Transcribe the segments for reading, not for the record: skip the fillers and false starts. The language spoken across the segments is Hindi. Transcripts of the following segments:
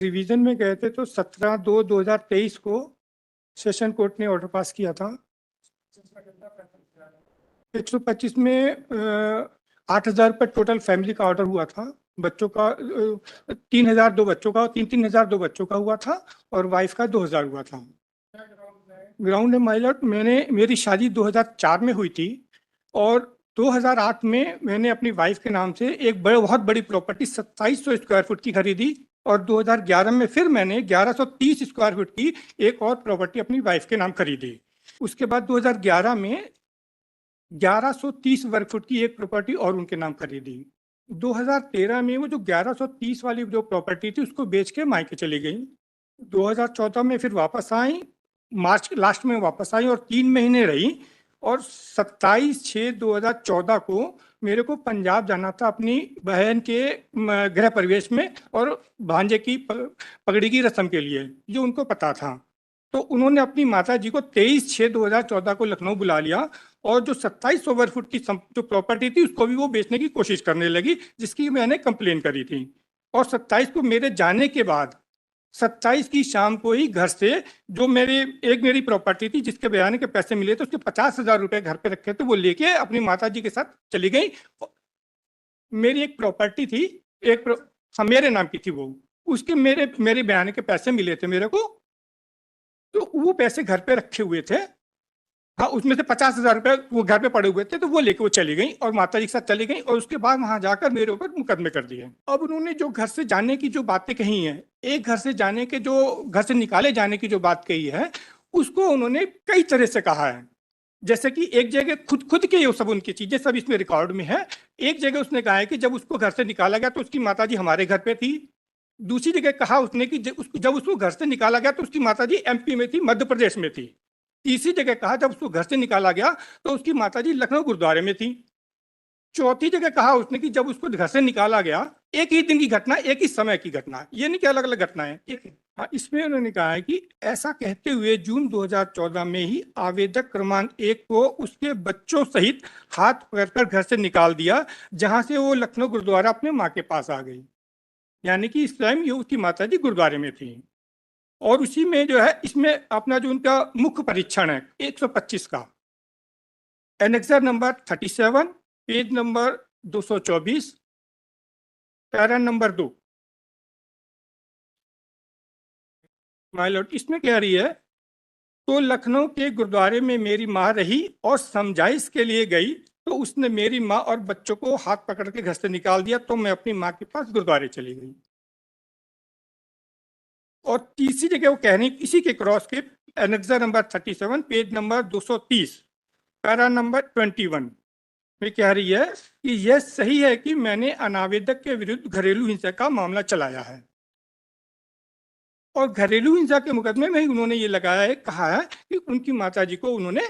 रिवीजन में गए थे तो 17/2/2023 को सेशन कोर्ट ने ऑर्डर पास किया था। 125 में 8,000 रुपये टोटल फैमिली का ऑर्डर हुआ था। बच्चों का 3,000 दो बच्चों का, 3,000 दो बच्चों का हुआ था और वाइफ का 2,000 हुआ था। ग्राउंड है माइलॉट, मेरी शादी 2004 में हुई थी और 2008 में मैंने अपनी वाइफ के नाम से एक बहुत बड़ी प्रॉपर्टी 2700 स्क्वायर फुट की खरीदी और 2011 में फिर मैंने 1130 स्क्वायर फुट की एक और प्रॉपर्टी अपनी वाइफ के नाम खरीदी। उसके बाद 2011 में 1130 वर्ग फुट की एक प्रॉपर्टी और उनके नाम खरीदी। 2013 में वो जो 1130 वाली जो प्रॉपर्टी थी उसको बेच के मायके चली गई। 2014 में फिर वापस आई, मार्च लास्ट में वापस आई और 3 महीने रही और 27/6/2014 को मेरे को पंजाब जाना था अपनी बहन के गृह प्रवेश में और भांजे की पगड़ी की रस्म के लिए, जो उनको पता था। तो उन्होंने अपनी माता जी को 23/6/2014 को लखनऊ बुला लिया और जो 2700 वर्ग फुट की जो प्रॉपर्टी थी उसको भी वो बेचने की कोशिश करने लगी, जिसकी मैंने कंप्लेन करी थी। और 27 को मेरे जाने के बाद 27 की शाम को ही घर से जो मेरी प्रॉपर्टी थी जिसके बयाने के पैसे मिले थे उसके 50,000 रुपए घर पे रखे थे, वो लेके अपनी माता जी के साथ चली गई। मेरी एक प्रॉपर्टी थी, हाँ मेरे नाम की थी वो, उसके मेरे बयाने के पैसे मिले थे मेरे को, तो वो पैसे घर पे रखे हुए थे। हाँ, उसमें से 50,000 रुपए वो घर पे पड़े हुए थे, तो वो लेके वो चली गई और माता जी के साथ चली गई और उसके बाद वहां जाकर मेरे ऊपर मुकदमे कर दिए। अब उन्होंने जो घर से जाने की जो बातें कही हैं, एक घर से जाने के जो घर से निकाले जाने की जो बात कही है, उसको उन्होंने कई तरह से कहा है। जैसे कि एक जगह खुद खुद के ये सब उनकी चीजें सब इसमें रिकॉर्ड में है। एक जगह उसने कहा है कि जब उसको घर से निकाला गया तो उसकी माता जी हमारे घर पे थी। दूसरी जगह कहा उसने कि जब उसको घर से निकाला गया तो उसकी माता जी एमपी में थी, मध्य प्रदेश में थी। तीसरी जगह कहा जब उसको घर से निकाला गया तो उसकी माताजी लखनऊ गुरुद्वारे में थी। चौथी जगह कहा उसने कि जब उसको घर से निकाला गया, एक ही दिन की घटना, एक ही समय की घटना, ये नहीं कि अलग अलग घटनाएं। हाँ, इसमें उन्होंने कहा है कि ऐसा कहते हुए जून 2014 में ही आवेदक क्रमांक 1 को उसके बच्चों सहित हाथ पकड़कर घर से निकाल दिया, जहां से वो लखनऊ गुरुद्वारा अपने माँ के पास आ गई। यानी कि इस टाइम ये उसकी माता जी गुरुद्वारे में थी। और उसी में जो है, इसमें अपना जो उनका मुख्य परीक्षण है 125 का, annexure number 37, page number 224, para number 2। My Lord, इसमें कह रही है, तो लखनऊ के गुरुद्वारे में मेरी माँ रही और समझाइश के लिए गई तो उसने मेरी माँ और बच्चों को हाथ पकड़ के घर से निकाल दिया, तो मैं अपनी माँ के पास गुरुद्वारे चली गई। और तीसरी जगह वो कह रही, इसी के क्रॉस के annexure number 37, page number 230, para number 21 में कह रही है कि यह सही है कि मैंने अनावेदक के विरुद्ध घरेलू हिंसा का मामला चलाया है। और घरेलू हिंसा के मुकदमे में ही उन्होंने ये लगाया है, कहा है कि उनकी माताजी को उन्होंने,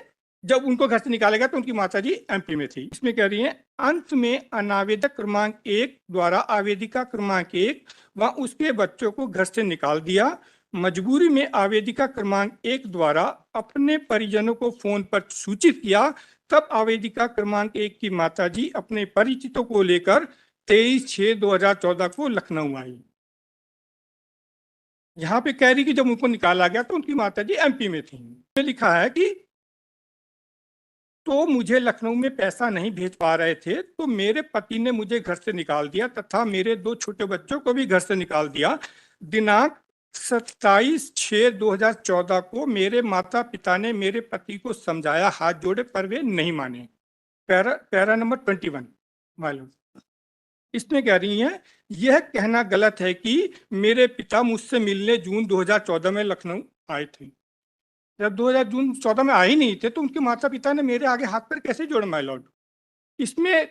जब उनको घर से निकाला गया तो उनकी माताजी एमपी में थी। इसमें कह रही है, अंत में अनावेदक क्रमांक 1 द्वारा आवेदिका क्रमांक 1 व उसके बच्चों को घर से निकाल दिया। मजबूरी में आवेदिका क्रमांक 1 द्वारा अपने परिजनों को फोन पर सूचित किया, तब आवेदिका क्रमांक 1 की माताजी अपने परिचितों को लेकर 23/6/2014 को लखनऊ आई। यहाँ पे कह रही कि जब उनको निकाला गया तो उनकी माताजी एमपी में थी। लिखा है कि तो मुझे लखनऊ में पैसा नहीं भेज पा रहे थे तो मेरे पति ने मुझे घर से निकाल दिया तथा मेरे 2 छोटे बच्चों को भी घर से निकाल दिया। दिनांक 27/6/2014 को मेरे माता पिता ने मेरे पति को समझाया, हाथ जोड़े, पर वे नहीं माने। पैरा नंबर 21 मालूम। इसमें कह रही हैं, यह कहना गलत है कि मेरे पिता मुझसे मिलने जून 2014 में लखनऊ आए थे। जब 2014 में आए ही नहीं थे तो उनके माता पिता ने मेरे आगे हाथ पर कैसे जोड़े माय लॉर्ड। इसमें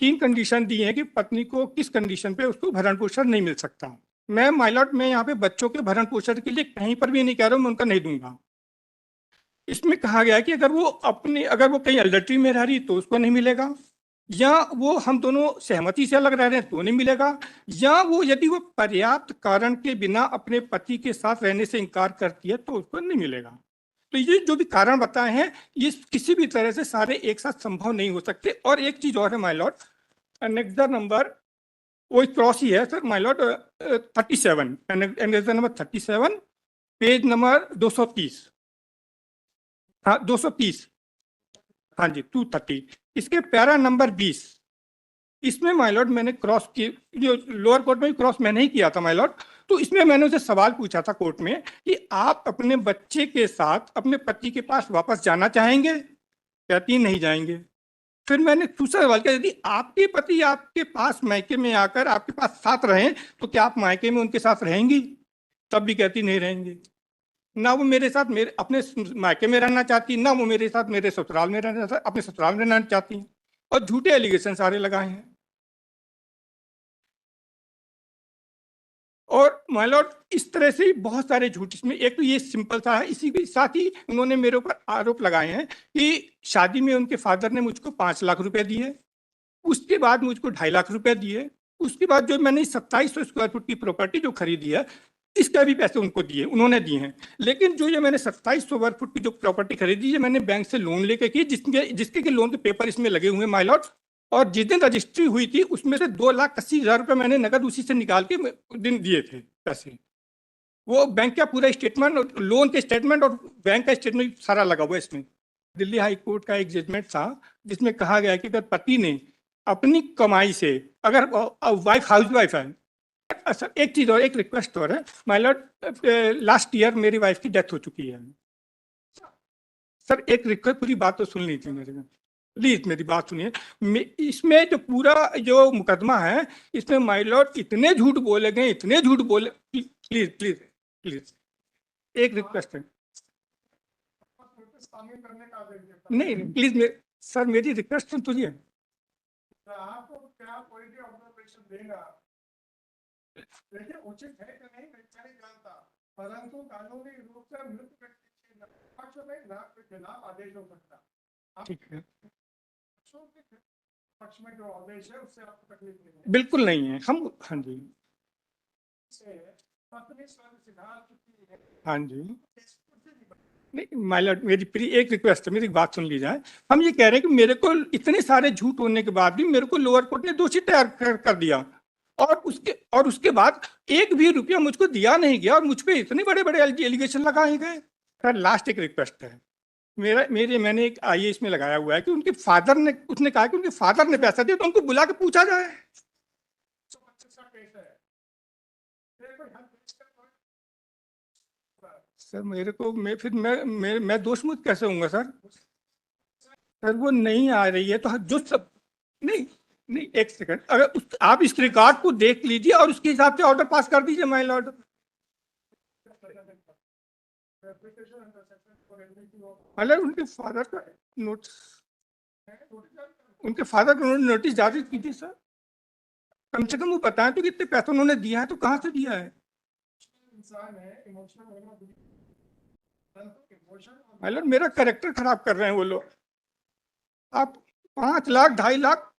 3 कंडीशन दी है कि पत्नी को किस कंडीशन पे उसको भरण पोषण नहीं मिल सकता। मैं माय लॉर्ड, मैं यहाँ पे बच्चों के भरण पोषण के लिए कहीं पर भी नहीं कह रहा हूँ मैं उनका नहीं दूंगा। इसमें कहा गया है कि अगर वो कहीं अडल्ट्री में रह रही तो उसको नहीं मिलेगा, या वो हम दोनों सहमति से अलग रह रहे हैं तो नहीं मिलेगा, या वो यदि वो पर्याप्त कारण के बिना अपने पति के साथ रहने से इनकार करती है तो उसको नहीं मिलेगा। तो ये जो भी कारण बताए हैं ये किसी भी तरह से सारे एक साथ संभव नहीं हो सकते। और एक चीज और है माय लॉर्ड, एनेक्सर नंबर वो क्रॉस ही है sir my Lord, 37 and number 37, page number 230। हाँ 230। हाँ जी 230। इसके पैरा नंबर 20, इसमें माय लॉर्ड मैंने क्रॉस की, जो लोअर कोर्ट में क्रॉस मैंने ही किया था माय लॉर्ड। तो इसमें मैंने उसे सवाल पूछा था कोर्ट में कि आप अपने बच्चे के साथ अपने पति के पास वापस जाना चाहेंगे? कहती नहीं जाएंगे। फिर मैंने दूसरा सवाल किया, यदि आपके पति आपके पास मायके में आकर आपके पास साथ रहें तो क्या आप मायके में उनके साथ रहेंगी? तब भी कहती नहीं रहेंगे। ना वो मेरे साथ मेरे अपने मायके में रहना चाहती, ना वो मेरे साथ मेरे ससुराल में रहना, अपने ससुराल में रहना चाहती। और झूठे एलिगेशन सारे लगाए हैं। और माय लॉर्ड इस तरह से बहुत सारे झूठ, इसमें एक तो ये सिंपल सा है, इसी के साथ ही उन्होंने मेरे ऊपर आरोप लगाए हैं कि शादी में उनके फादर ने मुझको 5 लाख रुपए दिए, उसके बाद मुझको 2.5 लाख रुपए दिए, उसके बाद जो मैंने 2700 स्क्वायर फुट की प्रॉपर्टी जो खरीदी है इसका भी पैसे उनको दिए, उन्होंने दिए हैं। लेकिन जो ये मैंने 2700 स्क्वायर फुट की जो प्रॉपर्टी खरीदी है मैंने बैंक से लोन लेके की, जिसके के लोन के पेपर इसमें लगे हुए माय लॉर्ड। और जिस दिन रजिस्ट्री हुई थी उसमें से 2,80,000 रुपए मैंने नगद उसी से निकाल के दिन दिए थे पैसे। वो बैंक का पूरा स्टेटमेंट, लोन के स्टेटमेंट और बैंक का स्टेटमेंट सारा लगा हुआ है इसमें। दिल्ली हाई कोर्ट का एक जजमेंट था जिसमें कहा गया कि अगर पति ने अपनी कमाई से, अगर वाइफ हाउस वाइफ है, सर एक चीज और, एक रिक्वेस्ट और है माय लॉर्ड, लास्ट ईयर मेरी वाइफ की डेथ हो चुकी है। सर एक रिक्वेस्ट, पूरी बात तो सुन लीजिए मेरे को, प्लीज मेरी बात सुनिए। इसमें जो पूरा जो मुकदमा है इसमें माय लॉर्ड इतने झूठ बोले गए, इतने झूठ बोले, प्लीज प्लीज प्लीज एक रिक्वेस्ट है। नहीं प्लीज सर मेरी रिक्वेस्ट सुन तुझे। आपको क्या कोई भी ऑब्जर्वेशन देगा, देखिए उचित है कि नहीं मैं नहीं जानता, परंतु कानूनी रूप से मृत व्यक्ति के पक्ष में ना के खिलाफ आदेश हो सकता। ठीक है, पक्ष में जो आदेश है उससे आपको तकलीफ नहीं है? बिल्कुल नहीं है। हम हाँ जी हाँ जी नहीं माय लॉर्ड, मेरी प्री एक रिक्वेस्ट है, मेरी बात सुन ली जाए। हम ये कह रहे हैं कि मेरे को इतने सारे झूठ होने के बाद भी मेरे को लोअर कोर्ट ने दोषी तैयार कर दिया, और उसके बाद एक भी रुपया मुझको दिया नहीं गया और मुझ पे इतने बड़े बड़े एलिगेशन लगाए गए। सर लास्ट एक रिक्वेस्ट है मैंने एक आईएएस में लगाया हुआ है कि उनके फादर ने, उसने कहा कि उनके फादर ने पैसा दिया तो उनको बुला के पूछा जाए। सर मेरे को मैं दोष मुक्त कैसे होऊंगा सर? सर वो नहीं आ रही है तो जो सब, नहीं नहीं एक सेकंड, अगर आप इस रिकॉर्ड को देख लीजिए और उसके हिसाब से ऑर्डर पास कर दीजिए माय लॉर्ड। मतलब उनके फादर का नोटिस, उनके फादर को नोटिस जारी कीजिए सर। कम से कम वो बताएं तो कितने पैसे उन्होंने दिया है, तो कहाँ से दिया है। मतलब मेरा कैरेक्टर खराब कर रहे हैं वो लोग। आप 5 lakh 2.5 lakh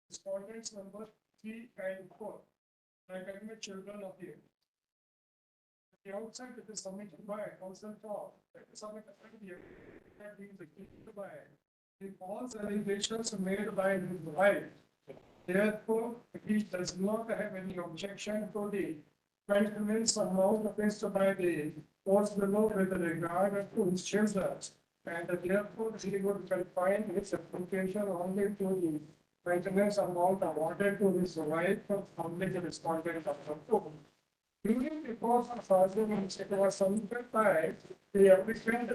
respondents number 3 and 4, academic children of the outside it is submitted by council for submitted by the false allegations made by his wife. Therefore, he does not have any objection to the maintenance amount placed by the court below with regard to his children, and therefore he would confine his application only to the maintenance amount awarded to his wife from public respondent of the court. During the course of arguments, it was submitted by the applicant